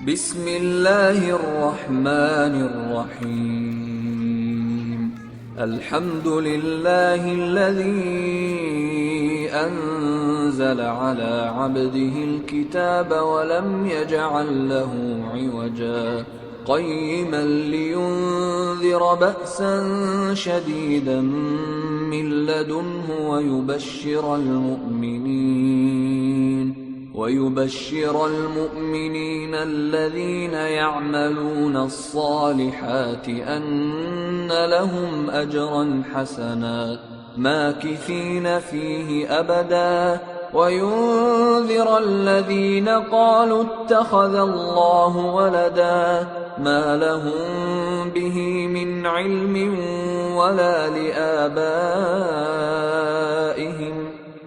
بسم الله الرحمن الرحيم. الحمد لله الذي أنزل على عبده الكتاب ولم يجعل له عوجا قيما لينذر بأسا شديدا من لدنه ويبشر المؤمنين الذين يعملون الصالحات أن لهم أجرا حسنا ماكثين فيه أبدا، وينذر الذين قالوا اتخذ الله ولدا ما لهم به من علم ولا لآبائهم،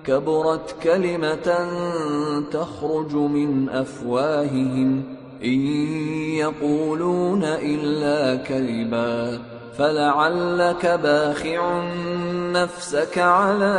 كبرت كلمة تخرج من أفواههم إن يقولون إلا كذبا، فلعلك باخع نفسك على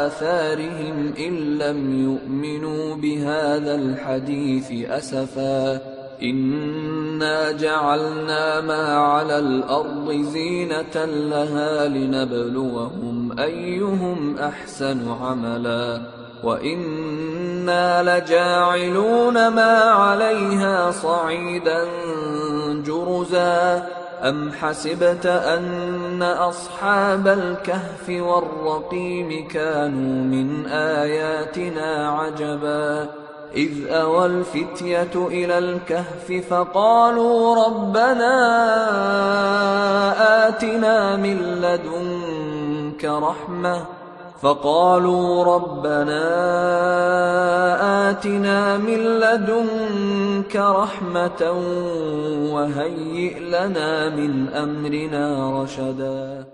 آثارهم إن لم يؤمنوا بهذا الحديث أسفا. إنا جعلنا ما على الأرض زينة لها لنبلوهم أيهم أحسن عملا، وإنا لجاعلون ما عليها صعيدا جرزا. أم حسبت أن أصحاب الكهف والرقيم كانوا من آياتنا عجبا، إذ أوى الفتية إلى الكهف فقالوا ربنا آتنا من لدنك رحمة وهيئ لنا من أمرنا رشدا.